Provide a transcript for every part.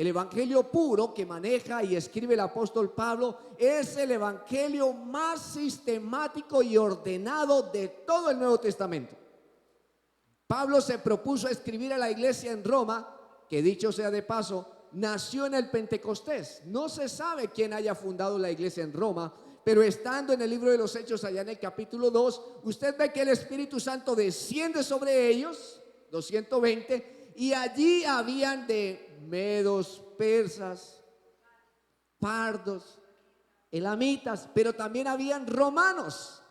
El evangelio puro que maneja y escribe el apóstol Pablo es el evangelio más sistemático y ordenado de todo el Nuevo Testamento. Pablo se propuso escribir a la iglesia en Roma, que dicho sea de paso, nació en el Pentecostés. No se sabe quién haya fundado la iglesia en Roma, pero estando en el libro de los Hechos, allá en el capítulo 2, usted ve que el Espíritu Santo desciende sobre ellos, 220, y allí habían de medos, persas, pardos, elamitas, pero también habían romanos.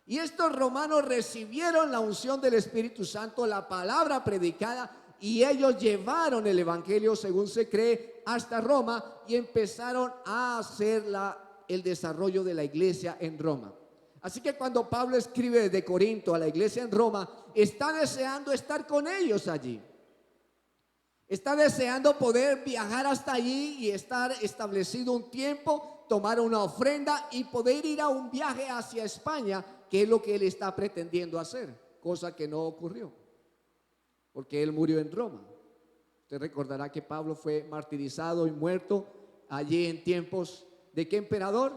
Y estos romanos recibieron la unción del Espíritu Santo, la palabra predicada, y ellos llevaron el evangelio, según se cree, hasta Roma y empezaron a hacer el desarrollo de la iglesia en Roma. Así que cuando Pablo escribe desde Corinto a la iglesia en Roma, está deseando estar con ellos allí. Está deseando poder viajar hasta allí y estar establecido un tiempo, tomar una ofrenda y poder ir a un viaje hacia España, que es lo que él está pretendiendo hacer, cosa que no ocurrió, porque él murió en Roma. Usted recordará que Pablo fue martirizado y muerto allí en tiempos ¿de qué emperador?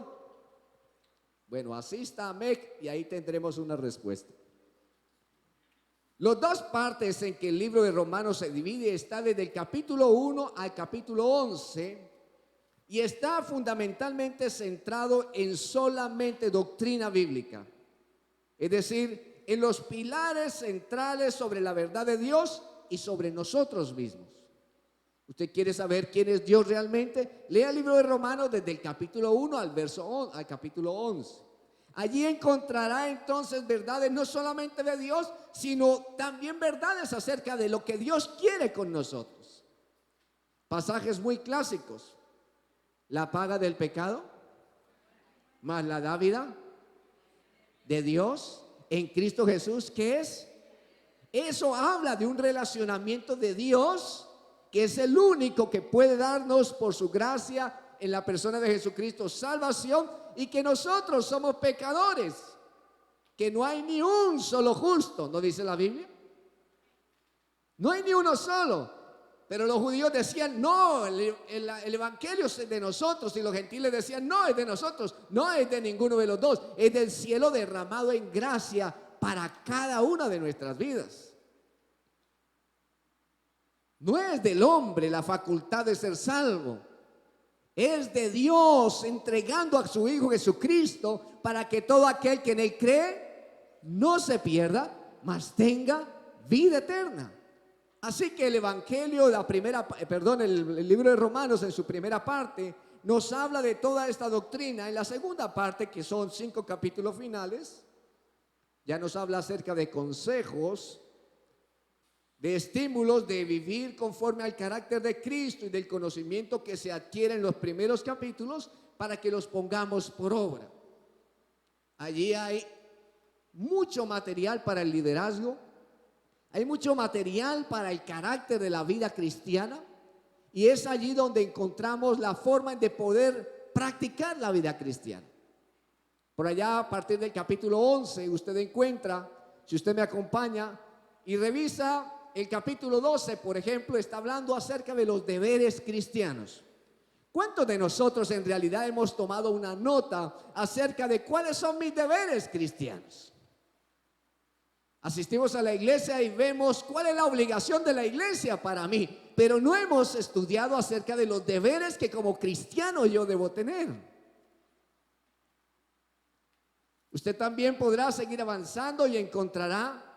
Bueno, asista a Mec y ahí tendremos una respuesta. Las dos partes en que el libro de Romanos se divide está desde el capítulo 1 al capítulo 11 y está fundamentalmente centrado en solamente doctrina bíblica, es decir, en los pilares centrales sobre la verdad de Dios y sobre nosotros mismos. ¿Usted quiere saber quién es Dios realmente? Lea el libro de Romanos desde el capítulo 1 al capítulo 11. Allí encontrará entonces verdades no solamente de Dios, sino también verdades acerca de lo que Dios quiere con nosotros. Pasajes muy clásicos: la paga del pecado, más la dávida de Dios en Cristo Jesús, ¿qué es? Eso habla de un relacionamiento de Dios, que es el único que puede darnos por su gracia en la persona de Jesucristo salvación, y que nosotros somos pecadores, que no hay ni un solo justo, ¿no dice la Biblia? No hay ni uno solo. Pero los judíos decían no, el evangelio es de nosotros, y los gentiles decían no, es de nosotros. No es de ninguno de los dos, es del cielo derramado en gracia para cada una de nuestras vidas. No es del hombre la facultad de ser salvo, es de Dios entregando a su Hijo Jesucristo para que todo aquel que en él cree no se pierda, mas tenga vida eterna. Así que el evangelio, el libro de Romanos en su primera parte nos habla de toda esta doctrina. En la segunda parte, que son 5 capítulos finales, ya nos habla acerca de consejos, de estímulos de vivir conforme al carácter de Cristo y del conocimiento que se adquiere en los primeros capítulos para que los pongamos por obra. Allí hay mucho material para el liderazgo, hay mucho material para el carácter de la vida cristiana, y es allí donde encontramos la forma de poder practicar la vida cristiana. Por allá, a partir del capítulo 11, usted encuentra, si usted me acompaña y revisa el capítulo 12, por ejemplo, está hablando acerca de los deberes cristianos. ¿Cuántos de nosotros en realidad hemos tomado una nota acerca de cuáles son mis deberes cristianos? Asistimos a la iglesia y vemos cuál es la obligación de la iglesia para mí, pero no hemos estudiado acerca de los deberes que como cristiano yo debo tener. Usted también podrá seguir avanzando y encontrará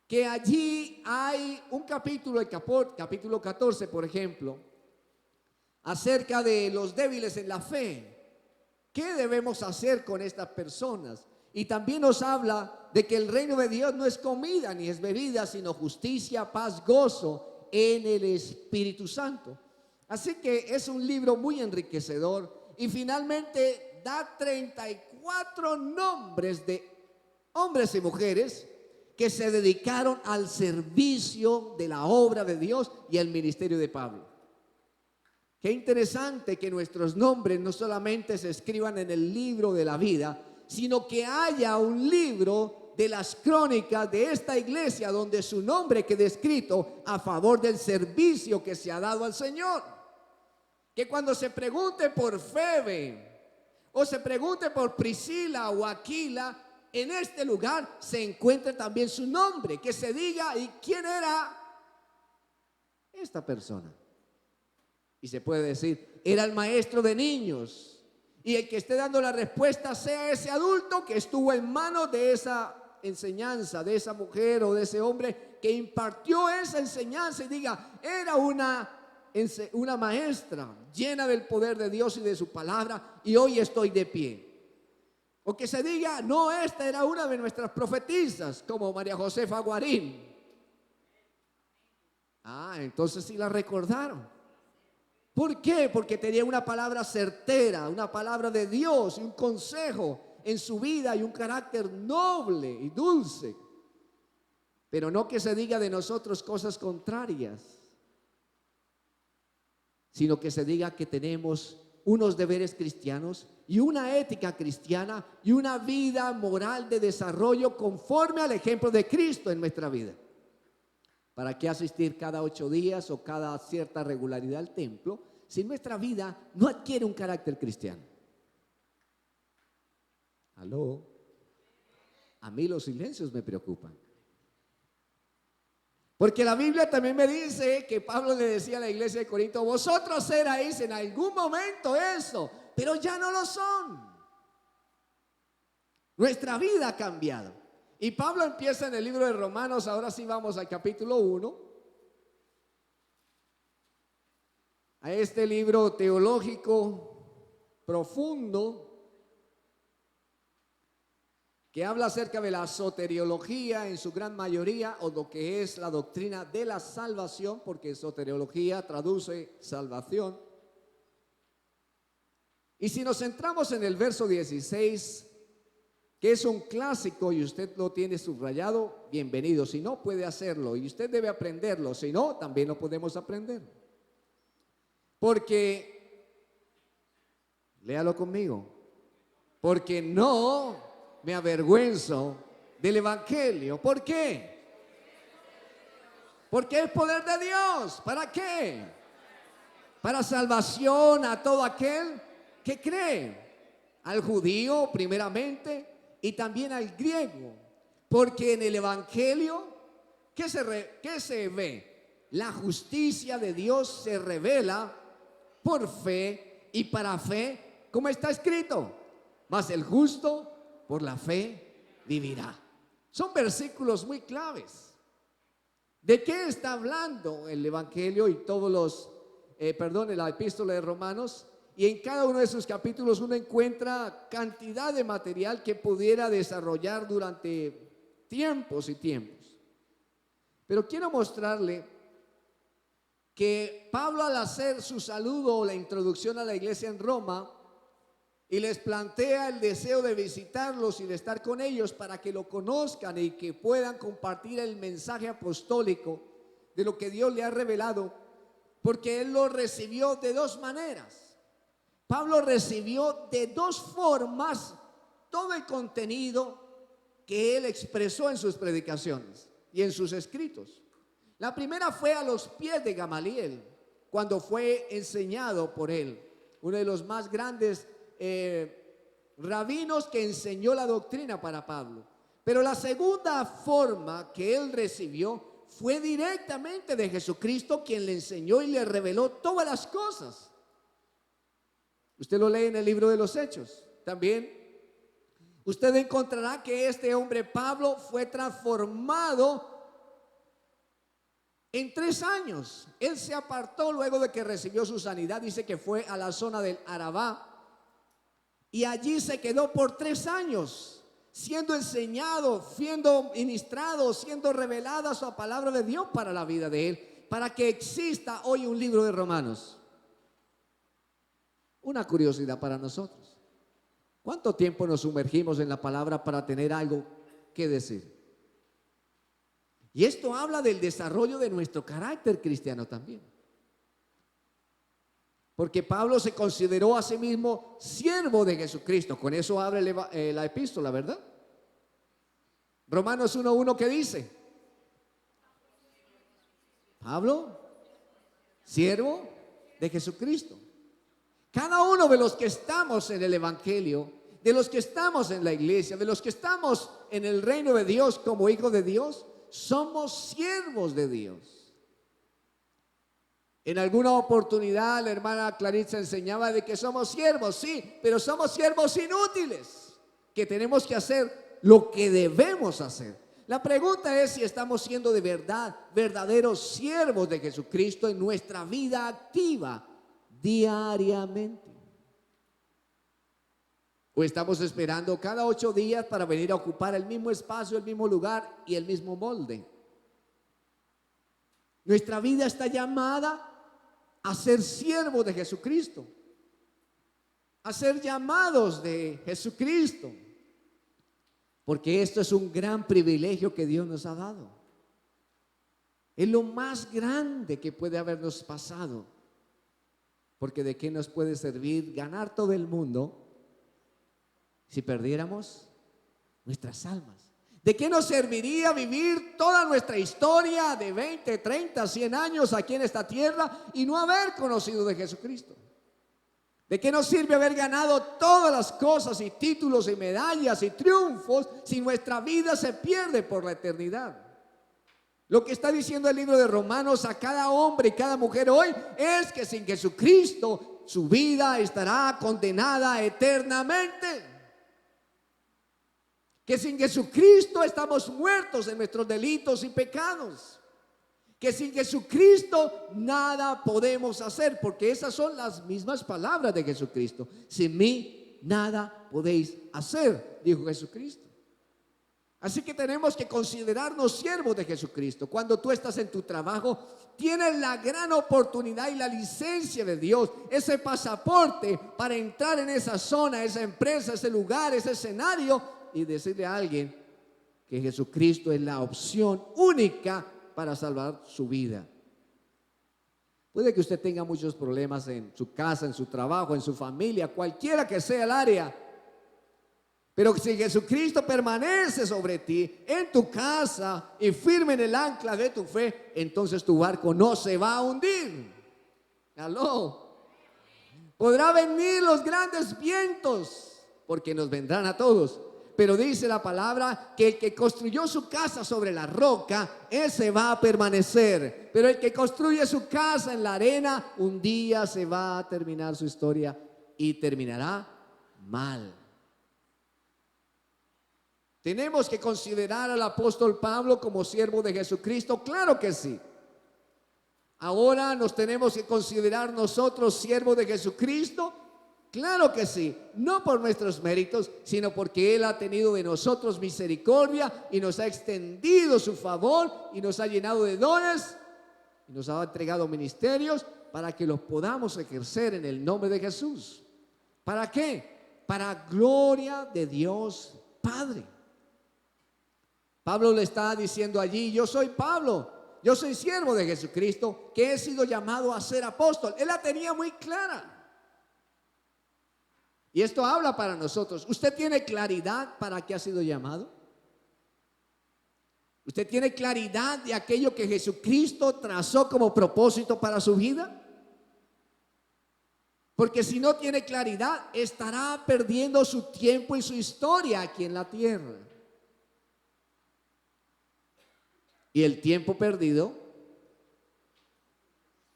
que allí hay un capítulo, el capítulo 14, por ejemplo, acerca de los débiles en la fe. ¿Qué debemos hacer con estas personas? Y también nos habla de que el reino de Dios no es comida ni es bebida, sino justicia, paz, gozo en el Espíritu Santo. Así que es un libro muy enriquecedor, y finalmente da 34 nombres de hombres y mujeres que se dedicaron al servicio de la obra de Dios y al ministerio de Pablo. Qué interesante que nuestros nombres no solamente se escriban en el libro de la vida, sino que haya un libro de las crónicas de esta iglesia donde su nombre quede escrito a favor del servicio que se ha dado al Señor. que cuando se pregunte por Febe o se pregunte por Priscila o Aquila, en este lugar se encuentre también su nombre, que se diga y quién era esta persona. Y se puede decir, era el maestro de niños, y el que esté dando la respuesta sea ese adulto que estuvo en manos de esa enseñanza, de esa mujer o de ese hombre que impartió esa enseñanza, y diga, era una maestra llena del poder de Dios y de su palabra, y hoy estoy de pie. O que se diga, no, esta era una de nuestras profetisas, como María Josefa Guarín. Entonces sí la recordaron. ¿Por qué? Porque tenía una palabra certera, una palabra de Dios y un consejo en su vida y un carácter noble y dulce. Pero no que se diga de nosotros cosas contrarias, sino que se diga que tenemos unos deberes cristianos y una ética cristiana y una vida moral de desarrollo conforme al ejemplo de Cristo en nuestra vida. ¿Para qué asistir cada 8 días o cada cierta regularidad al templo si nuestra vida no adquiere un carácter cristiano? ¿Aló? A mí los silencios me preocupan. Porque la Biblia también me dice que Pablo le decía a la iglesia de Corinto, vosotros erais en algún momento eso, pero ya no lo son. Nuestra vida ha cambiado. Y Pablo empieza en el libro de Romanos, ahora sí vamos al capítulo 1, a este libro teológico profundo que habla acerca de la soteriología en su gran mayoría, o lo que es la doctrina de la salvación, porque soteriología traduce salvación. Y si nos centramos en el verso 16, que es un clásico y usted lo tiene subrayado, bienvenido. Si no, puede hacerlo y usted debe aprenderlo. Si no, también lo podemos aprender. Porque, léalo conmigo, porque no me avergüenzo del evangelio. ¿Por qué? Porque es poder de Dios. ¿Para qué? Para salvación a todo aquel que cree, al judío primeramente y también al griego. Porque en el evangelio, ¿qué se ve? La justicia de Dios se revela por fe y para fe, como está escrito, mas el justo por la fe vivirá. Son versículos muy claves. ¿De qué está hablando el evangelio y todos los, la epístola de Romanos? Y en cada uno de esos capítulos uno encuentra cantidad de material que pudiera desarrollar durante tiempos y tiempos. Pero quiero mostrarle que Pablo, al hacer su saludo o la introducción a la iglesia en Roma, y les plantea el deseo de visitarlos y de estar con ellos para que lo conozcan y que puedan compartir el mensaje apostólico de lo que Dios le ha revelado, porque él lo recibió de dos maneras. Pablo recibió de dos formas todo el contenido que él expresó en sus predicaciones y en sus escritos. La primera fue a los pies de Gamaliel, cuando fue enseñado por él, uno de los más grandes rabinos que enseñó la doctrina para Pablo. Pero la segunda forma que él recibió fue directamente de Jesucristo, quien le enseñó y le reveló todas las cosas. Usted lo lee en el libro de los Hechos. También usted encontrará que este hombre Pablo fue transformado en 3 años. Él se apartó luego de que recibió su sanidad. Dice que fue a la zona del Arabá y allí se quedó por 3 años, siendo enseñado, siendo ministrado, siendo revelada su palabra de Dios para la vida de él, para que exista hoy un libro de Romanos. Una curiosidad para nosotros: ¿cuánto tiempo nos sumergimos en la palabra para tener algo que decir? Y esto habla del desarrollo de nuestro carácter cristiano también. Porque Pablo se consideró a sí mismo siervo de Jesucristo. Con eso abre la epístola, ¿verdad? Romanos 1:1, ¿qué dice? Pablo, siervo de Jesucristo. Cada uno de los que estamos en el Evangelio, de los que estamos en la iglesia, de los que estamos en el reino de Dios como hijos de Dios, somos siervos de Dios. En alguna oportunidad la hermana Claritza enseñaba de que somos siervos, sí, pero somos siervos inútiles, que tenemos que hacer lo que debemos hacer. La pregunta es si estamos siendo de verdad verdaderos siervos de Jesucristo en nuestra vida activa diariamente. ¿O estamos esperando cada 8 días para venir a ocupar el mismo espacio, el mismo lugar y el mismo molde? Nuestra vida está llamada a ser siervos de Jesucristo, a ser llamados de Jesucristo, porque esto es un gran privilegio que Dios nos ha dado. Es lo más grande que puede habernos pasado, porque ¿de qué nos puede servir ganar todo el mundo si perdiéramos nuestras almas? ¿De qué nos serviría vivir toda nuestra historia de 20, 30, 100 años aquí en esta tierra y no haber conocido de Jesucristo? ¿De qué nos sirve haber ganado todas las cosas y títulos y medallas y triunfos si nuestra vida se pierde por la eternidad? Lo que está diciendo el libro de Romanos a cada hombre y cada mujer hoy es que sin Jesucristo su vida estará condenada eternamente. Que sin Jesucristo estamos muertos en nuestros delitos y pecados. Que sin Jesucristo nada podemos hacer, porque esas son las mismas palabras de Jesucristo. Sin mí nada podéis hacer, dijo Jesucristo. Así que tenemos que considerarnos siervos de Jesucristo. Cuando tú estás en tu trabajo, tienes la gran oportunidad y la licencia de Dios, ese pasaporte para entrar en esa zona, esa empresa, ese lugar, ese escenario, y decirle a alguien que Jesucristo es la opción única para salvar su vida. Puede que usted tenga muchos problemas en su casa, en su trabajo, en su familia, cualquiera que sea el área, pero si Jesucristo permanece sobre ti, en tu casa y firme en el ancla de tu fe, entonces tu barco no se va a hundir. Aló. Podrá venir los grandes vientos, porque nos vendrán a todos. Pero dice la palabra que el que construyó su casa sobre la roca, ese va a permanecer. Pero el que construye su casa en la arena, un día se va a terminar su historia y terminará mal. ¿Tenemos que considerar al apóstol Pablo como siervo de Jesucristo? Claro que sí. Ahora nos tenemos que considerar nosotros siervos de Jesucristo. Claro que sí, no por nuestros méritos, sino porque Él ha tenido de nosotros misericordia y nos ha extendido su favor y nos ha llenado de dones y nos ha entregado ministerios para que los podamos ejercer en el nombre de Jesús. ¿Para qué? Para gloria de Dios Padre. Pablo le está diciendo allí: yo soy Pablo, yo soy siervo de Jesucristo, que he sido llamado a ser apóstol. Él la tenía muy clara. Y esto habla para nosotros. ¿Usted tiene claridad para qué ha sido llamado? ¿Usted tiene claridad de aquello que Jesucristo trazó como propósito para su vida? Porque si no tiene claridad, estará perdiendo su tiempo y su historia aquí en la tierra. Y el tiempo perdido,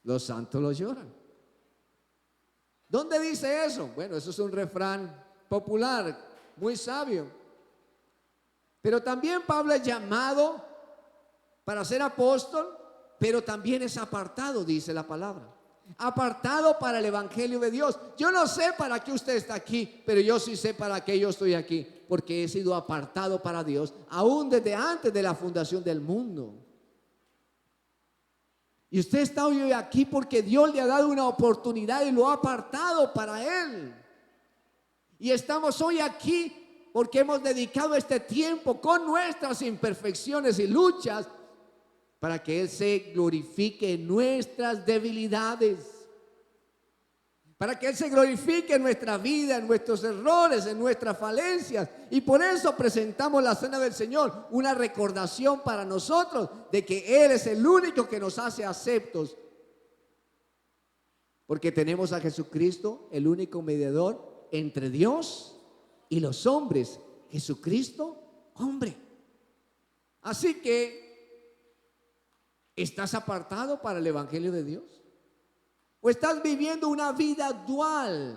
los santos lo lloran. ¿Dónde dice eso? Bueno, eso es un refrán popular, muy sabio. Pero también Pablo es llamado para ser apóstol, pero también es apartado, dice la palabra. Apartado para el evangelio de Dios. Yo no sé para qué usted está aquí, pero yo sí sé para qué yo estoy aquí, porque he sido apartado para Dios, aún desde antes de la fundación del mundo. Y usted está hoy aquí porque Dios le ha dado una oportunidad y lo ha apartado para Él. Y estamos hoy aquí porque hemos dedicado este tiempo con nuestras imperfecciones y luchas para que Él se glorifique en nuestras debilidades. Para que Él se glorifique en nuestra vida, en nuestros errores, en nuestras falencias. Y por eso presentamos la cena del Señor, una recordación para nosotros de que Él es el único que nos hace aceptos Porque tenemos a Jesucristo, el único mediador entre Dios y los hombres. Jesucristo, hombre. Así que, ¿estás apartado para el Evangelio de Dios? ¿O estás viviendo una vida dual?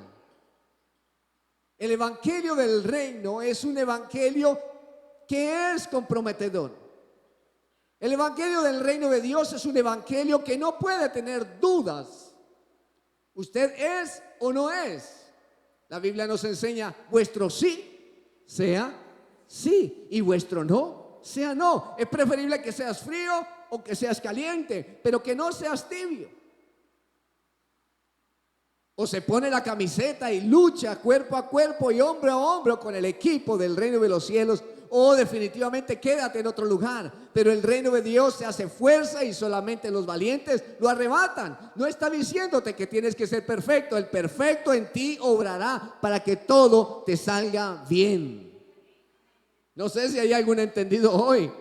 El Evangelio del Reino es un Evangelio que es comprometedor. El Evangelio del Reino de Dios es un Evangelio que no puede tener dudas. ¿Usted es o no es? La Biblia nos enseña: vuestro sí sea sí y vuestro no sea no. Es preferible que seas frío o que seas caliente, pero que no seas tibio. O se pone la camiseta y lucha cuerpo a cuerpo y hombro a hombro con el equipo del reino de los cielos, o definitivamente quédate en otro lugar. Pero el reino de Dios se hace fuerza y solamente los valientes lo arrebatan. No está diciéndote que tienes que ser perfecto. El perfecto en ti obrará para que todo te salga bien. No sé si hay algún entendido hoy.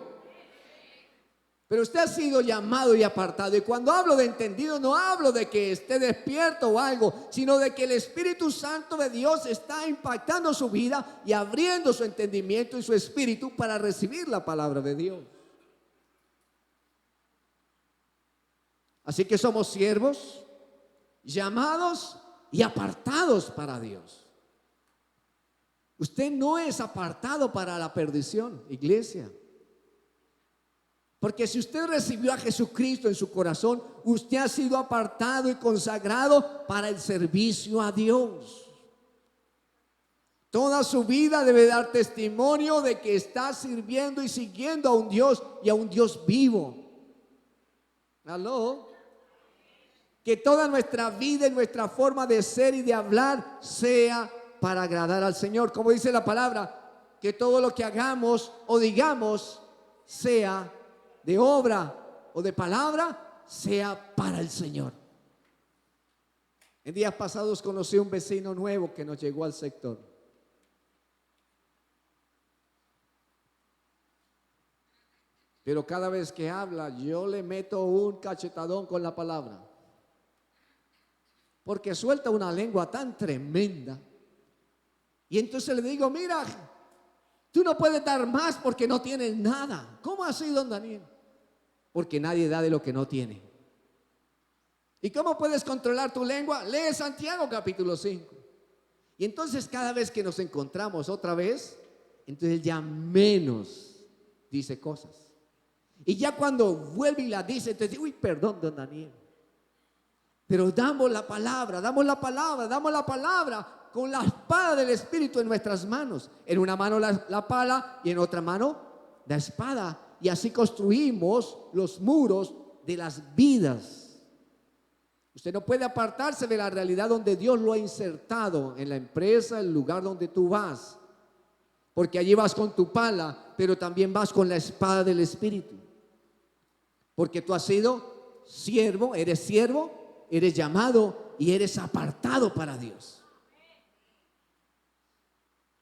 Pero usted ha sido llamado y apartado. Y cuando hablo de entendido, no hablo de que esté despierto o algo, sino de que el Espíritu Santo de Dios está impactando su vida y abriendo su entendimiento y su espíritu para recibir la palabra de Dios. Así que somos siervos, llamados y apartados para Dios. Usted no es apartado para la perdición, iglesia. Porque si usted recibió a Jesucristo en su corazón, usted ha sido apartado y consagrado para el servicio a Dios. Toda su vida debe dar testimonio de que está sirviendo y siguiendo a un Dios y a un Dios vivo. ¿Aló? Que toda nuestra vida y nuestra forma de ser y de hablar sea para agradar al Señor. Como dice la palabra, que todo lo que hagamos o digamos sea de obra o de palabra, sea para el Señor. En días pasados conocí a un vecino nuevo que nos llegó al sector. Pero cada vez que habla, yo le meto un cachetadón con la palabra. Porque suelta una lengua tan tremenda. Y entonces le digo: mira, tú no puedes dar más porque no tienes nada. ¿Cómo así, don Daniel? Porque nadie da de lo que no tiene. ¿Y cómo puedes controlar tu lengua? Lee Santiago capítulo 5. Y entonces cada vez que nos encontramos otra vez, entonces ya menos dice cosas. Y ya cuando vuelve y la dice, entonces uy, perdón, don Daniel. Pero damos la palabra con la espada del Espíritu en nuestras manos. En una mano la pala y en otra mano la espada. Y así construimos los muros de las vidas. Usted no puede apartarse de la realidad donde Dios lo ha insertado, en la empresa, el lugar donde tú vas. Porque allí vas con tu pala, pero también vas con la espada del Espíritu. Porque tú has sido siervo, eres llamado y eres apartado para Dios.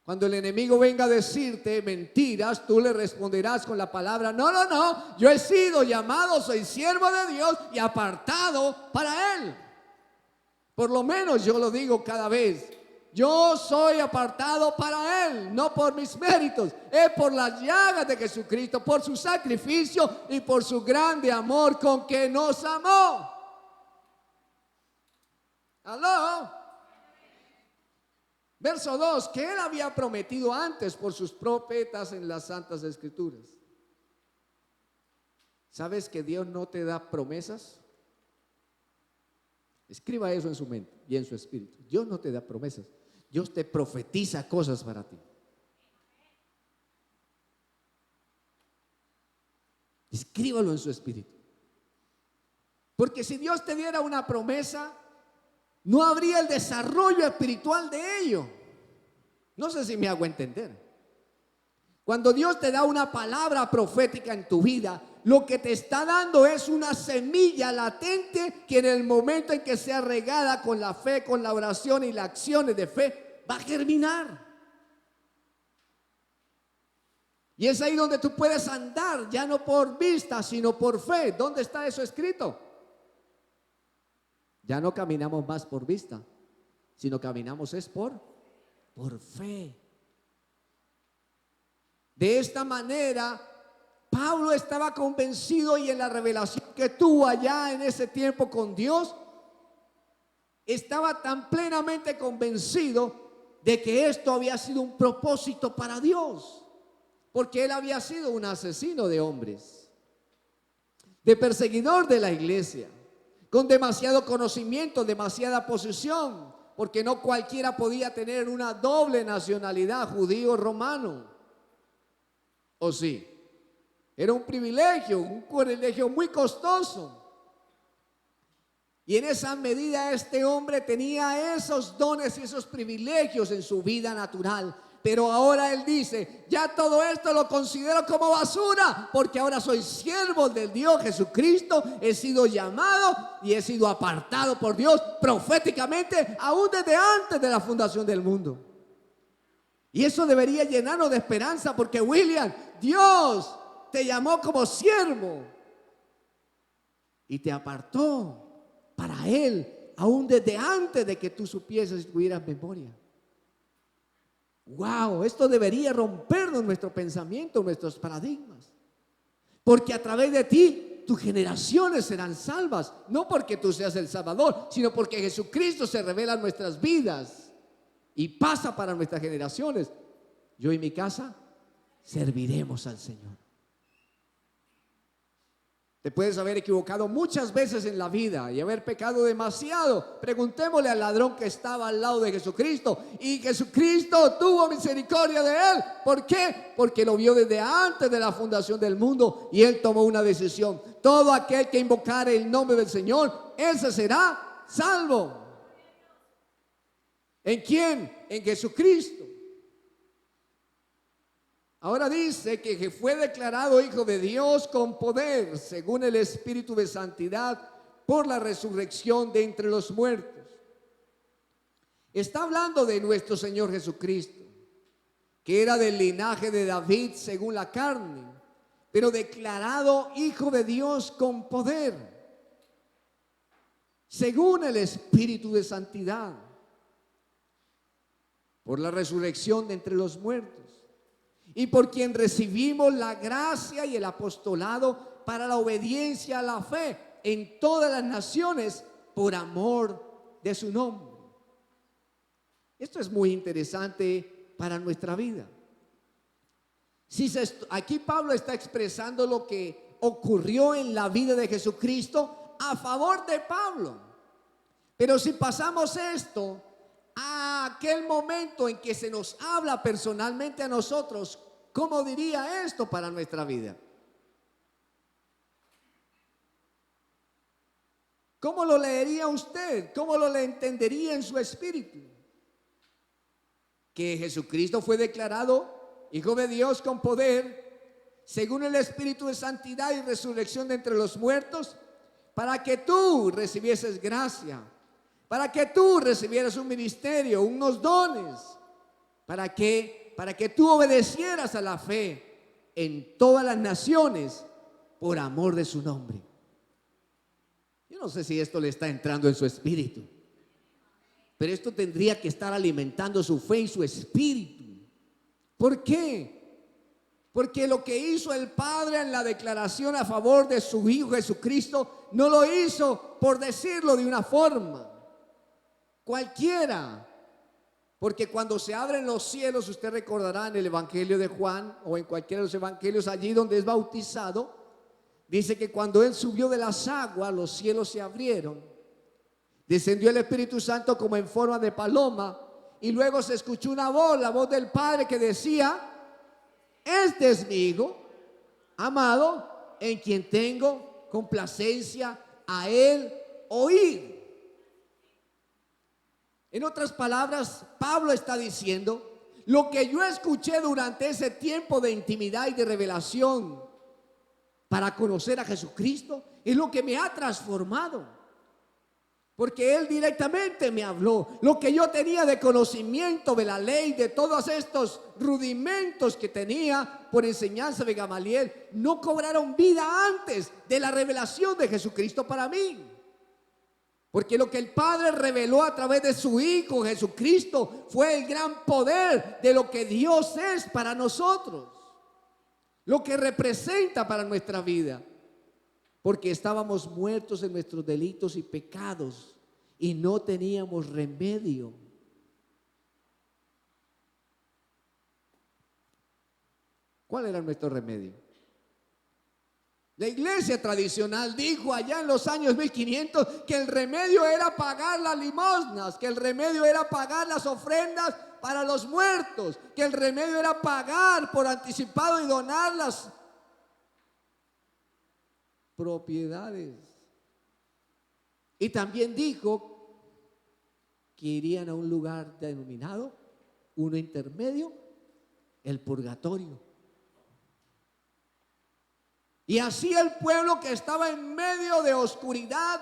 Cuando el enemigo venga a decirte mentiras, tú le responderás con la palabra: no, yo he sido llamado, soy siervo de Dios y apartado para Él. Por lo menos yo lo digo cada vez: yo soy apartado para Él, no por mis méritos, es por las llagas de Jesucristo, por su sacrificio y por su grande amor con que nos amó. ¿Aló? Verso 2, que Él había prometido antes por sus profetas en las santas escrituras. ¿Sabes que Dios no te da promesas? Escriba eso en su mente y en su espíritu. Dios no te da promesas. Dios te profetiza cosas para ti. Escríbalo en su espíritu. Porque si Dios te diera una promesa, no habría el desarrollo espiritual de ello. No sé si me hago entender. Cuando Dios te da una palabra profética en tu vida, lo que te está dando es una semilla latente que en el momento en que sea regada con la fe, con la oración y las acciones de fe, va a germinar. Y es ahí donde tú puedes andar, ya no por vista, sino por fe. ¿Dónde está eso escrito? Ya no caminamos más por vista, sino caminamos es por fe. De esta manera, Pablo estaba convencido, y en la revelación que tuvo allá en ese tiempo con Dios, estaba tan plenamente convencido de que esto había sido un propósito para Dios, porque él había sido un asesino de hombres, de perseguidor de la iglesia, con demasiado conocimiento, demasiada posición, porque no cualquiera podía tener una doble nacionalidad, judío o romano. ¿O sí? Era un privilegio muy costoso. Y en esa medida este hombre tenía esos dones y esos privilegios en su vida natural. Pero ahora él dice: ya todo esto lo considero como basura, porque ahora soy siervo del Dios Jesucristo, he sido llamado y he sido apartado por Dios proféticamente, aún desde antes de la fundación del mundo. Y eso debería llenarnos de esperanza, porque William, Dios te llamó como siervo y te apartó para Él, aún desde antes de que tú supieses y tuvieras memoria. Wow, esto debería rompernos nuestro pensamiento, nuestros paradigmas, porque a través de ti tus generaciones serán salvas, no porque tú seas el Salvador, sino porque Jesucristo se revela en nuestras vidas y pasa para nuestras generaciones. Yo y mi casa serviremos al Señor. Te puedes haber equivocado muchas veces en la vida y haber pecado demasiado. Preguntémosle al ladrón que estaba al lado de Jesucristo, y Jesucristo tuvo misericordia de él. ¿Por qué? Porque lo vio desde antes de la fundación del mundo y él tomó una decisión: todo aquel que invocare el nombre del Señor, ese será salvo. ¿En quién? En Jesucristo. Ahora dice que fue declarado Hijo de Dios con poder, según el Espíritu de santidad, por la resurrección de entre los muertos. Está hablando de nuestro Señor Jesucristo, que era del linaje de David según la carne, pero declarado Hijo de Dios con poder, según el Espíritu de santidad, por la resurrección de entre los muertos, y por quien recibimos la gracia y el apostolado para la obediencia a la fe en todas las naciones, por amor de su nombre. Esto es muy interesante para nuestra vida. Aquí Pablo está expresando lo que ocurrió en la vida de Jesucristo a favor de Pablo. Pero si pasamos esto a aquel momento en que se nos habla personalmente a nosotros, ¿cómo diría esto para nuestra vida? ¿Cómo lo leería usted? ¿Cómo lo entendería en su espíritu? Que Jesucristo fue declarado Hijo de Dios con poder, según el Espíritu de santidad y resurrección de entre los muertos, para que tú recibieses gracia, para que tú recibieras un ministerio, unos dones, para que tú obedecieras a la fe en todas las naciones por amor de su nombre. Yo no sé si esto le está entrando en su espíritu, pero esto tendría que estar alimentando su fe y su espíritu. ¿Por qué? Porque lo que hizo el Padre en la declaración a favor de su Hijo Jesucristo, no lo hizo por decirlo de una forma cualquiera. Porque cuando se abren los cielos, usted recordará en el Evangelio de Juan o en cualquiera de los evangelios, allí donde es bautizado, dice que cuando él subió de las aguas, los cielos se abrieron, descendió el Espíritu Santo como en forma de paloma, y luego se escuchó una voz, la voz del Padre, que decía: este es mi Hijo amado, en quien tengo complacencia, a él oír. En otras palabras, Pablo está diciendo: lo que yo escuché durante ese tiempo de intimidad y de revelación para conocer a Jesucristo es lo que me ha transformado, porque Él directamente me habló. Lo que yo tenía de conocimiento de la ley, de todos estos rudimentos que tenía por enseñanza de Gamaliel, no cobraron vida antes de la revelación de Jesucristo para mí. Porque lo que el Padre reveló a través de su Hijo Jesucristo fue el gran poder de lo que Dios es para nosotros, lo que representa para nuestra vida. Porque estábamos muertos en nuestros delitos y pecados y no teníamos remedio. ¿Cuál era nuestro remedio? La iglesia tradicional dijo allá en los años 1500 que el remedio era pagar las limosnas, que el remedio era pagar las ofrendas para los muertos, que el remedio era pagar por anticipado y donar las propiedades. Y también dijo que irían a un lugar denominado, uno intermedio, el purgatorio. Y así el pueblo que estaba en medio de oscuridad,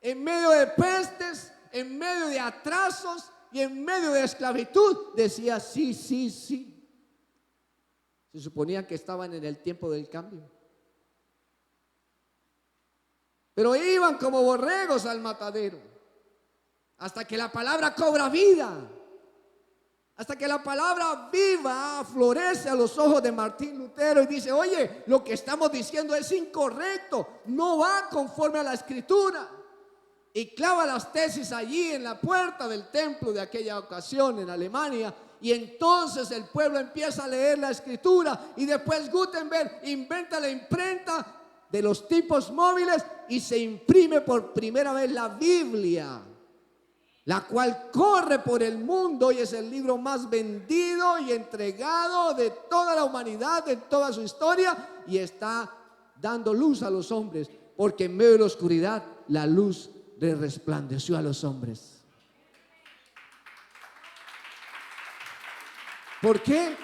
en medio de pestes, en medio de atrasos y en medio de esclavitud, decía sí, sí, sí. Se suponía que estaban en el tiempo del cambio. Pero iban como borregos al matadero, hasta que la palabra cobra vida. Hasta que la palabra viva florece a los ojos de Martín Lutero y dice: oye, lo que estamos diciendo es incorrecto, no va conforme a la escritura. Y clava las tesis allí en la puerta del templo de aquella ocasión en Alemania. Y entonces el pueblo empieza a leer la escritura. Y después Gutenberg inventa la imprenta de los tipos móviles y se imprime por primera vez la Biblia, la cual corre por el mundo y es el libro más vendido y entregado de toda la humanidad, en toda su historia, y está dando luz a los hombres, porque en medio de la oscuridad la luz le resplandeció a los hombres. ¿Por qué?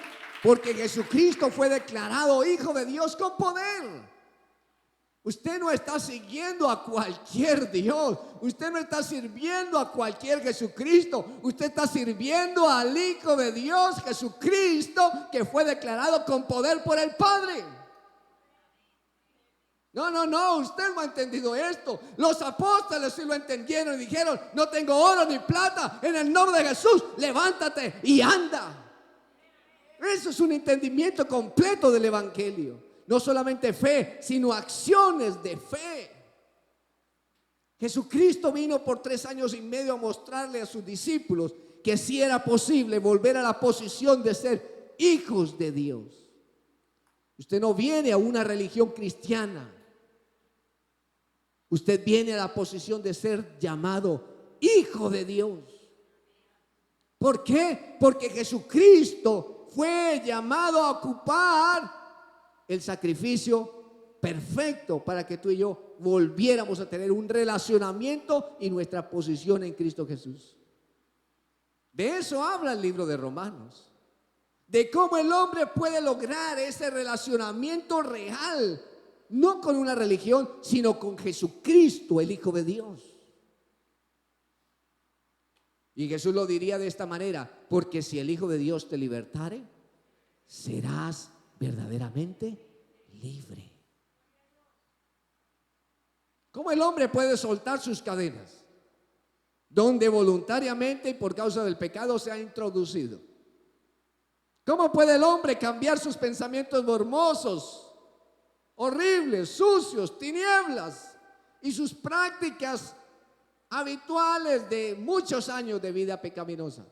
Porque Jesucristo fue declarado Hijo de Dios con poder. Usted no está siguiendo a cualquier Dios. Usted no está sirviendo a cualquier Jesucristo. Usted está sirviendo al Hijo de Dios, Jesucristo, que fue declarado con poder por el Padre. No, usted no ha entendido esto. Los apóstoles sí lo entendieron y dijeron: no tengo oro ni plata, en el nombre de Jesús, levántate y anda. Eso es un entendimiento completo del Evangelio. No solamente fe, sino acciones de fe. Jesucristo vino por 3 años y medio a mostrarle a sus discípulos que sí era posible volver a la posición de ser hijos de Dios. Usted no viene a una religión cristiana. Usted viene a la posición de ser llamado hijo de Dios. ¿Por qué? Porque Jesucristo fue llamado a ocupar el sacrificio perfecto para que tú y yo volviéramos a tener un relacionamiento y nuestra posición en Cristo Jesús. De eso habla el libro de Romanos, de cómo el hombre puede lograr ese relacionamiento real, no con una religión, sino con Jesucristo, el Hijo de Dios. Y Jesús lo diría de esta manera: porque si el Hijo de Dios te libertare, serás verdaderamente libre. ¿Cómo el hombre puede soltar sus cadenas donde voluntariamente y por causa del pecado se ha introducido? ¿Cómo puede el hombre cambiar sus pensamientos morbosos, horribles, sucios, tinieblas y sus prácticas habituales de muchos años de vida pecaminosa?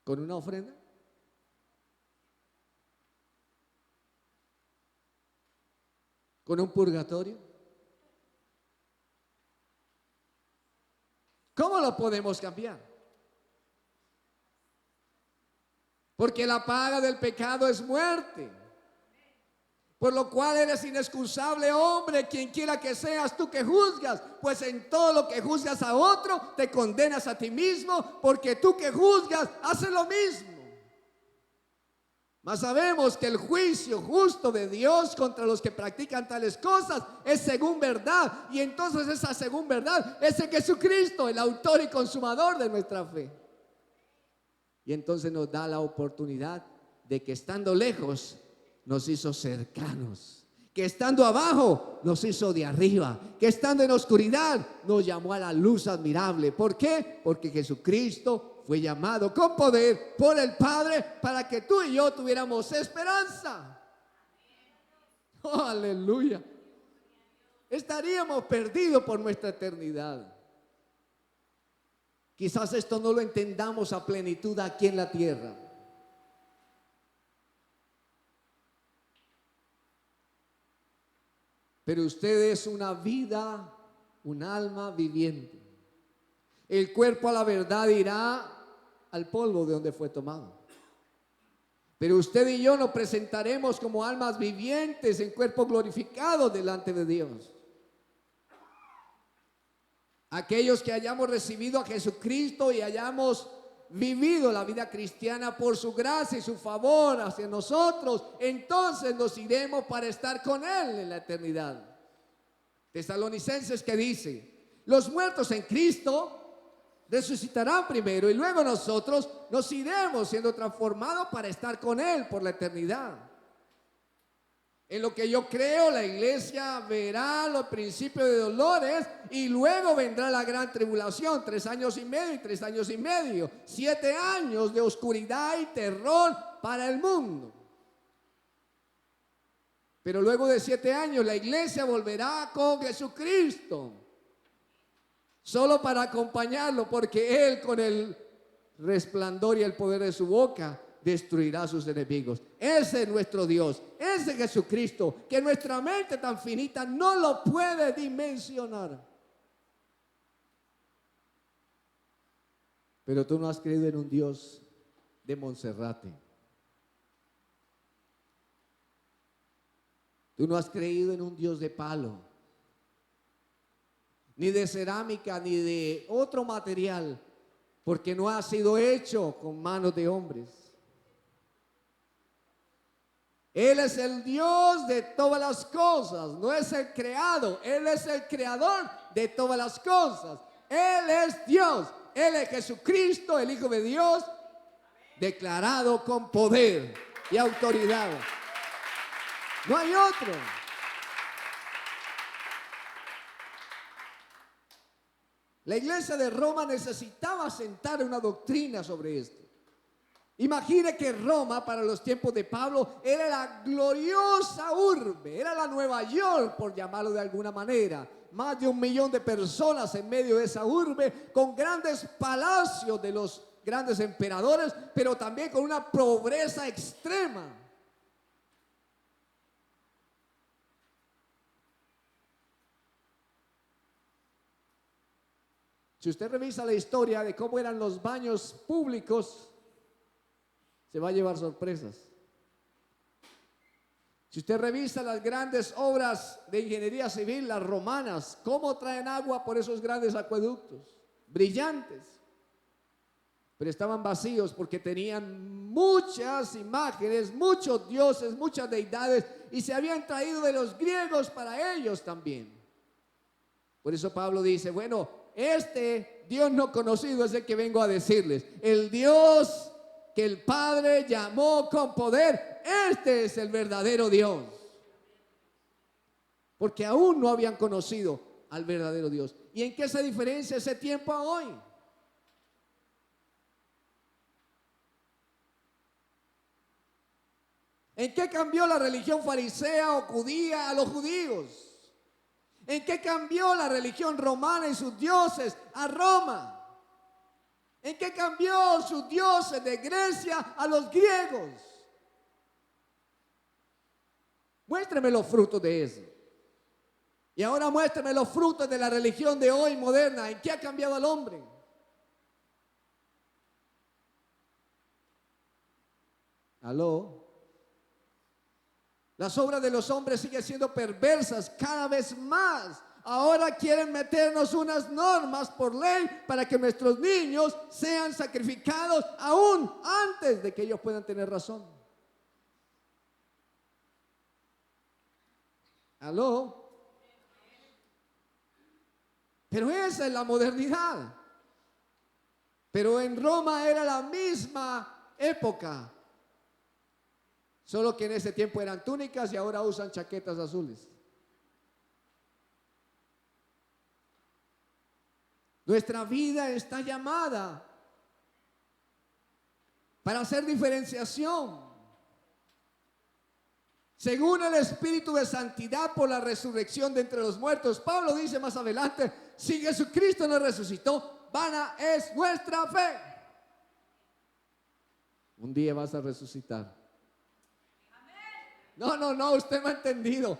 ¿Con una ofrenda? ¿Con un purgatorio? ¿Cómo lo podemos cambiar? Porque la paga del pecado es muerte. Por lo cual eres inexcusable, hombre, quien quiera que seas tú que juzgas, pues en todo lo que juzgas a otro, te condenas a ti mismo, porque tú que juzgas, haces lo mismo. Mas sabemos que el juicio justo de Dios contra los que practican tales cosas es según verdad, y entonces esa según verdad es en Jesucristo, el autor y consumador de nuestra fe. Y entonces nos da la oportunidad de que estando lejos nos hizo cercanos, que estando abajo nos hizo de arriba, que estando en oscuridad nos llamó a la luz admirable. ¿Por qué? Porque Jesucristo fue llamado con poder por el Padre para que tú y yo tuviéramos esperanza. Oh, aleluya. Estaríamos perdidos por nuestra eternidad. Quizás esto no lo entendamos a plenitud aquí en la tierra. Pero usted es una vida, un alma viviente. El cuerpo a la verdad irá al polvo de donde fue tomado. Pero usted y yo nos presentaremos como almas vivientes en cuerpo glorificado delante de Dios. Aquellos que hayamos recibido a Jesucristo y hayamos vivido la vida cristiana por su gracia y su favor hacia nosotros, entonces nos iremos para estar con Él en la eternidad. Tesalonicenses, que dice: los muertos en Cristo resucitarán primero y luego nosotros nos iremos siendo transformados para estar con Él por la eternidad. En lo que yo creo, la iglesia verá los principios de dolores y luego vendrá la gran tribulación, 3 años y medio y 3 años y medio, 7 años de oscuridad y terror para el mundo. Pero luego de 7 años la iglesia volverá con Jesucristo, solo para acompañarlo, porque Él, con el resplandor y el poder de su boca, destruirá a sus enemigos. Ese es nuestro Dios, ese es Jesucristo, que nuestra mente tan finita no lo puede dimensionar. Pero tú no has creído en un Dios de Monserrate. Tú no has creído en un Dios de palo, ni de cerámica, ni de otro material, porque no ha sido hecho con manos de hombres. Él es el Dios de todas las cosas, no es el creado. Él es el creador de todas las cosas. Él es Dios, Él es Jesucristo, el Hijo de Dios, declarado con poder y autoridad. No hay otro. La iglesia de Roma necesitaba sentar una doctrina sobre esto. Imagine que Roma, para los tiempos de Pablo, era la gloriosa urbe, era la Nueva York, por llamarlo de alguna manera. Más de 1 millón de personas en medio de esa urbe, con grandes palacios de los grandes emperadores, pero también con una pobreza extrema. Si usted revisa la historia de cómo eran los baños públicos, se va a llevar sorpresas. Si usted revisa las grandes obras de ingeniería civil, las romanas, cómo traen agua por esos grandes acueductos, brillantes, pero estaban vacíos porque tenían muchas imágenes, muchos dioses, muchas deidades, y se habían traído de los griegos para ellos también. Por eso Pablo dice: bueno, este Dios no conocido es el que vengo a decirles. El Dios que el Padre llamó con poder, este es el verdadero Dios. Porque aún no habían conocido al verdadero Dios. ¿Y en qué se diferencia ese tiempo a hoy? ¿En qué cambió la religión farisea o judía a los judíos? ¿En qué cambió la religión romana y sus dioses a Roma? ¿En qué cambió sus dioses de Grecia a los griegos? Muéstreme los frutos de eso. Y ahora muéstreme los frutos de la religión de hoy moderna. ¿En qué ha cambiado el hombre? ¿Aló? Las obras de los hombres siguen siendo perversas cada vez más. Ahora quieren meternos unas normas por ley para que nuestros niños sean sacrificados aún antes de que ellos puedan tener razón. ¿Aló? Pero esa es la modernidad. Pero en Roma era la misma época. Solo que en ese tiempo eran túnicas y ahora usan chaquetas azules. Nuestra vida está llamada para hacer diferenciación según el Espíritu de santidad por la resurrección de entre los muertos. Pablo dice más adelante: si Jesucristo no resucitó, vana es nuestra fe. Un día vas a resucitar. No, usted me ha entendido.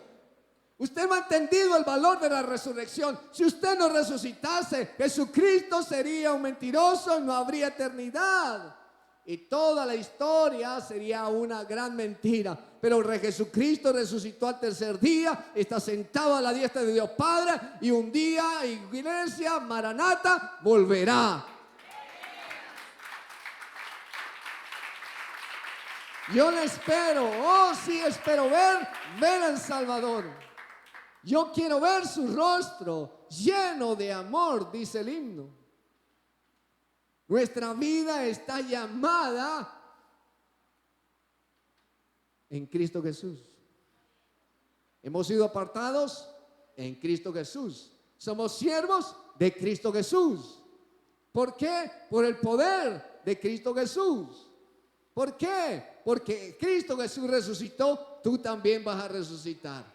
Usted no ha entendido el valor de la resurrección. Si usted no resucitase, Jesucristo sería un mentiroso y no habría eternidad. Y toda la historia sería una gran mentira. Pero Jesucristo resucitó al tercer día, está sentado a la diestra de Dios Padre, y un día, iglesia, Maranata, volverá. Yo le espero, espero ver al Salvador. Yo quiero ver su rostro lleno de amor, dice el himno. Nuestra vida está llamada en Cristo Jesús. Hemos sido apartados en Cristo Jesús. Somos siervos de Cristo Jesús. ¿Por qué? Por el poder de Cristo Jesús. ¿Por qué? Porque Cristo Jesús resucitó, tú también vas a resucitar.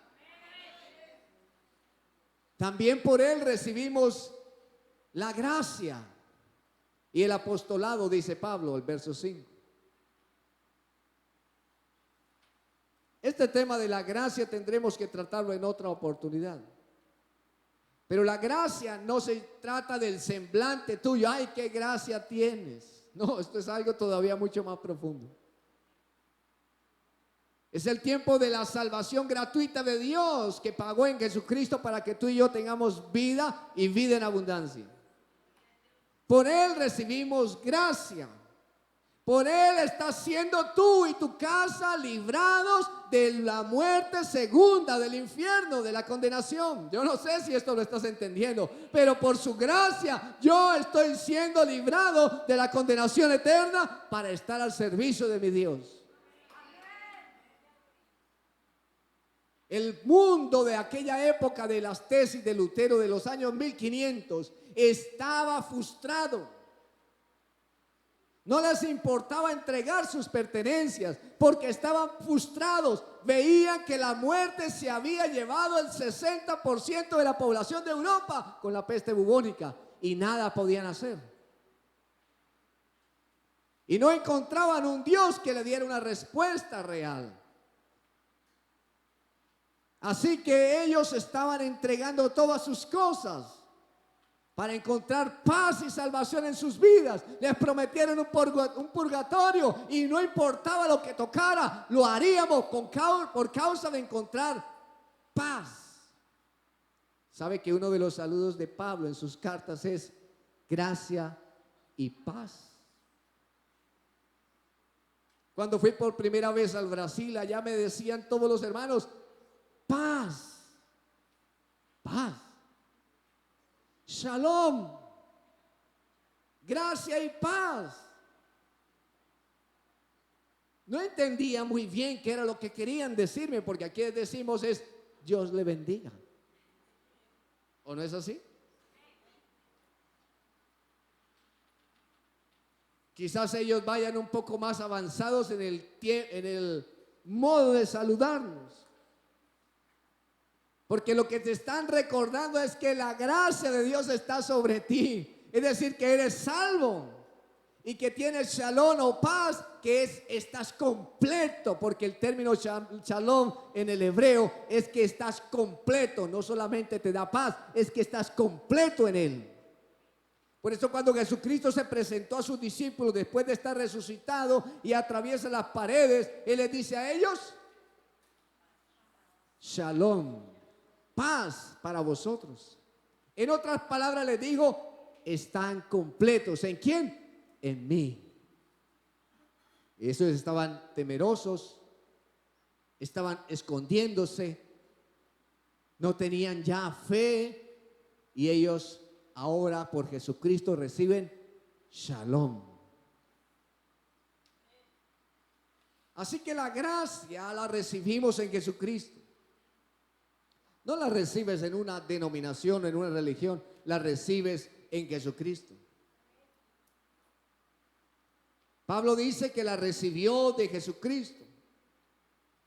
También por Él recibimos la gracia y el apostolado, dice Pablo, el verso 5. Este tema de la gracia tendremos que tratarlo en otra oportunidad. Pero la gracia no se trata del semblante tuyo. Ay, qué gracia tienes. No, esto es algo todavía mucho más profundo. Es el tiempo de la salvación gratuita de Dios que pagó en Jesucristo para que tú y yo tengamos vida y vida en abundancia. Por Él recibimos gracia. Por Él estás siendo tú y tu casa librados de la muerte segunda, del infierno, de la condenación. Yo no sé si esto lo estás entendiendo, pero por su gracia yo estoy siendo librado de la condenación eterna para estar al servicio de mi Dios. El mundo de aquella época de las tesis de Lutero de los años 1500 estaba frustrado. No les importaba entregar sus pertenencias porque estaban frustrados. Veían que la muerte se había llevado el 60% de la población de Europa con la peste bubónica y nada podían hacer. Y no encontraban un Dios que le diera una respuesta real. Así que ellos estaban entregando todas sus cosas para encontrar paz y salvación en sus vidas. Les prometieron un purgatorio y no importaba lo que tocara, lo haríamos por causa de encontrar paz. ¿Sabe que uno de los saludos de Pablo en sus cartas es gracia y paz? Cuando fui por primera vez al Brasil, allá me decían todos los hermanos: paz, paz, shalom, gracia y paz. No entendía muy bien qué era lo que querían decirme, porque aquí decimos es Dios le bendiga. ¿O no es así? Quizás ellos vayan un poco más avanzados en el modo de saludarnos. Porque lo que te están recordando es que la gracia de Dios está sobre ti. Es decir, que eres salvo y que tienes shalom o paz, que estás completo. Porque el término shalom en el hebreo es que estás completo. No solamente te da paz, es que estás completo en Él. Por eso cuando Jesucristo se presentó a sus discípulos después de estar resucitado y atraviesa las paredes, Él les dice a ellos: shalom, paz para vosotros. En otras palabras les digo, están completos. ¿En quién? En mí. Esos estaban temerosos, estaban escondiéndose, no tenían ya fe, y ellos ahora por Jesucristo reciben shalom. Así que la gracia la recibimos en Jesucristo. No la recibes en una denominación, en una religión, la recibes en Jesucristo. Pablo dice que la recibió de Jesucristo.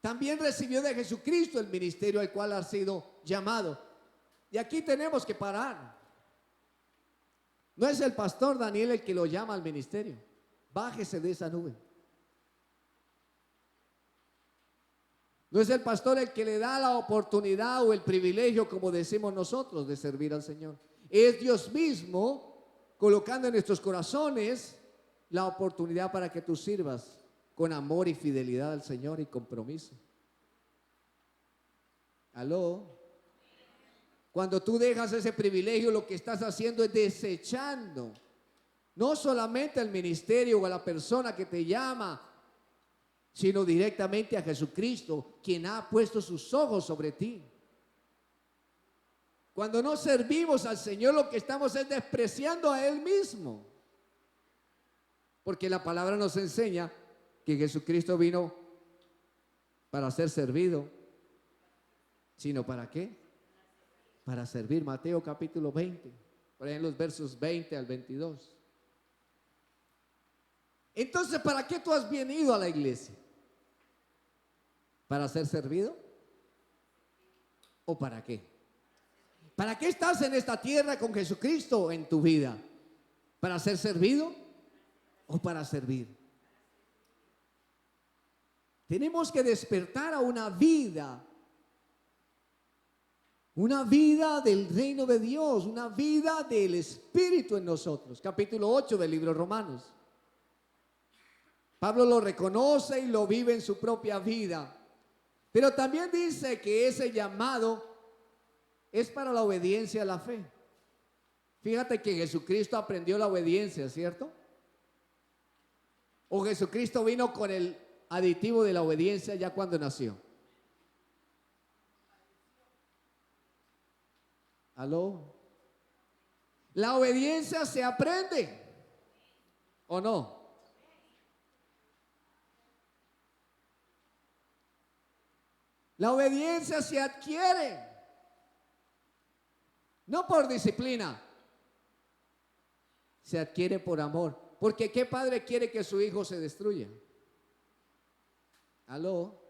También recibió de Jesucristo el ministerio al cual ha sido llamado. Y aquí tenemos que parar. No es el pastor Daniel el que lo llama al ministerio. Bájese de esa nube. No es el pastor el que le da la oportunidad o el privilegio, como decimos nosotros, de servir al Señor. Es Dios mismo colocando en nuestros corazones la oportunidad para que tú sirvas con amor y fidelidad al Señor y compromiso. ¿Aló? Cuando tú dejas ese privilegio, lo que estás haciendo es desechando no solamente al ministerio o a la persona que te llama, sino directamente a Jesucristo, quien ha puesto sus ojos sobre ti. Cuando no servimos al Señor, lo que estamos es despreciando a Él mismo. Porque la palabra nos enseña que Jesucristo vino para ser servido, sino ¿para qué? Para servir. Mateo capítulo 20, por ahí en los versos 20 al 22. Entonces, ¿para qué tú has venido a la iglesia? ¿Para ser servido? ¿O para qué? ¿Para qué estás en esta tierra con Jesucristo en tu vida? ¿Para ser servido o para servir? Tenemos que despertar a una vida del reino de Dios, una vida del Espíritu en nosotros. Capítulo 8 del libro de Romanos. Pablo lo reconoce y lo vive en su propia vida. Pero también dice que ese llamado es para la obediencia a la fe. Fíjate que Jesucristo aprendió la obediencia, ¿cierto? O Jesucristo vino con el aditivo de la obediencia ya cuando nació. ¿Aló? La obediencia se aprende, ¿o no? La obediencia se adquiere, no por disciplina, se adquiere por amor. Porque ¿qué padre quiere que su hijo se destruya? ¿Aló?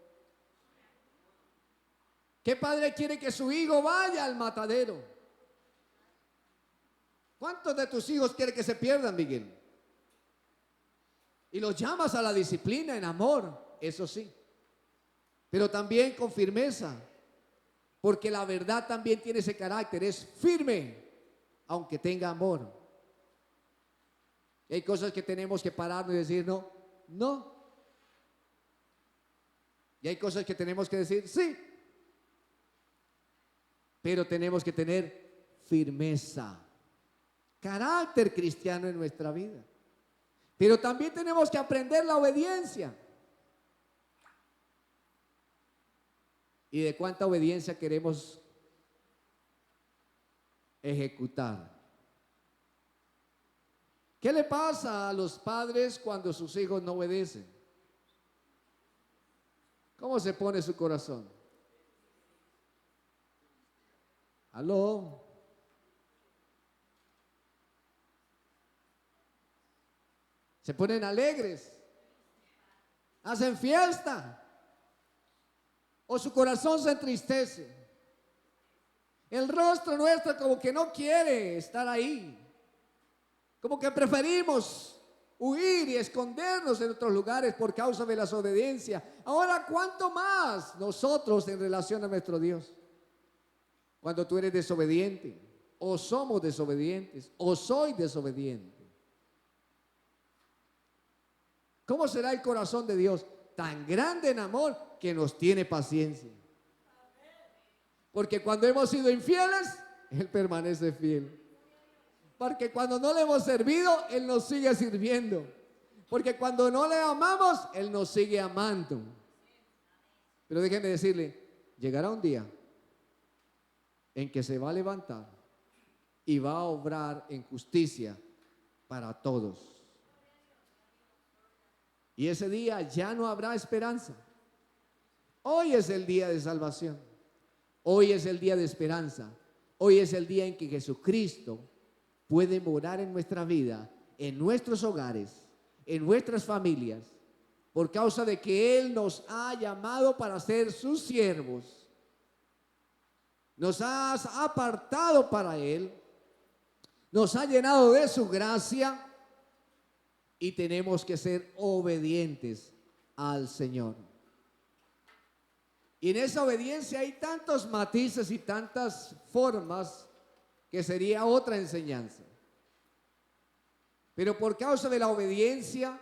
¿Qué padre quiere que su hijo vaya al matadero? ¿Cuántos de tus hijos quieren que se pierdan, Miguel? Y los llamas a la disciplina en amor, eso sí, pero también con firmeza, porque la verdad también tiene ese carácter, es firme, aunque tenga amor. Y hay cosas que tenemos que pararnos y decir no, no. Y hay cosas que tenemos que decir sí, pero tenemos que tener firmeza, carácter cristiano en nuestra vida. Pero también tenemos que aprender la obediencia. ¿Y de cuánta obediencia queremos ejecutar? ¿Qué le pasa a los padres cuando sus hijos no obedecen? ¿Cómo se pone su corazón? ¿Aló? Se ponen alegres, hacen fiesta, o su corazón se entristece. El rostro nuestro como que no quiere estar ahí, como que preferimos huir y escondernos en otros lugares por causa de la desobediencia. Ahora, ¿cuánto más nosotros en relación a nuestro Dios? Cuando tú eres desobediente, o somos desobedientes, o soy desobediente. ¿Cómo será el corazón de Dios? Tan grande en amor que nos tiene paciencia. Porque cuando hemos sido infieles, Él permanece fiel. Porque cuando no le hemos servido, Él nos sigue sirviendo. Porque cuando no le amamos, Él nos sigue amando. Pero déjenme decirle, llegará un día en que se va a levantar y va a obrar en justicia para todos. Y ese día ya no habrá esperanza. Hoy es el día de salvación. Hoy es el día de esperanza. Hoy es el día en que Jesucristo puede morar en nuestra vida, en nuestros hogares, en nuestras familias, por causa de que Él nos ha llamado para ser sus siervos. Nos ha apartado para Él, nos ha llenado de su gracia y tenemos que ser obedientes al Señor. Y en esa obediencia hay tantos matices y tantas formas que sería otra enseñanza. Pero por causa de la obediencia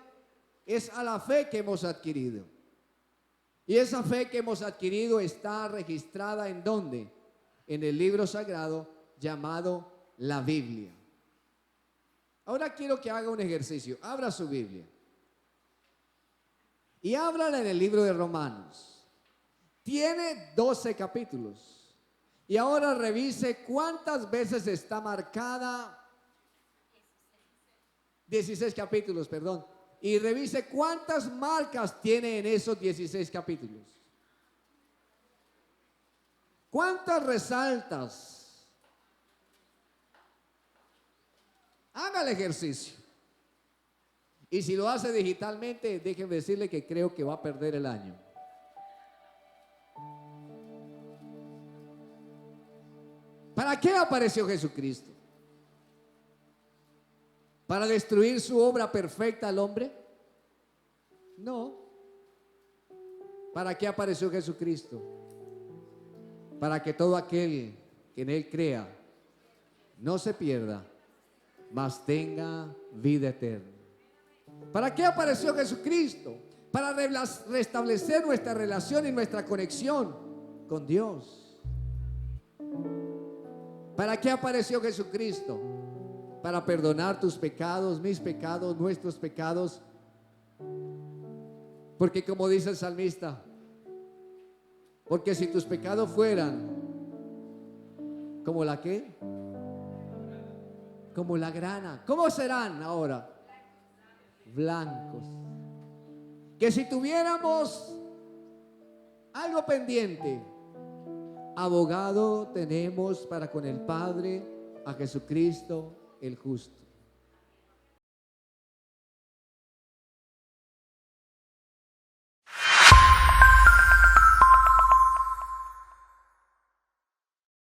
es a la fe que hemos adquirido. Y esa fe que hemos adquirido está registrada ¿en dónde? En el libro sagrado llamado la Biblia. Ahora quiero que haga un ejercicio. Abra su Biblia. Y ábrala en el libro de Romanos. Tiene 12 capítulos. Y ahora revise cuántas veces está marcada. 16 capítulos, perdón. Y revise cuántas marcas tiene en esos 16 capítulos. ¿Cuántas resaltas? Haga el ejercicio. Y si lo hace digitalmente, déjenme decirle que creo que va a perder el año. ¿Para qué apareció Jesucristo? ¿Para destruir su obra perfecta al hombre? No. ¿Para qué apareció Jesucristo? Para que todo aquel que en Él crea no se pierda, mas tenga vida eterna. ¿Para qué apareció Jesucristo? Para restablecer nuestra relación y nuestra conexión con Dios. ¿Para qué apareció Jesucristo? Para perdonar tus pecados, mis pecados, nuestros pecados. Porque como dice el salmista, porque si tus pecados fueran como la ¿qué? Como la grana, ¿cómo serán ahora? Blancos. Que si tuviéramos algo pendiente, abogado tenemos para con el Padre, a Jesucristo el justo.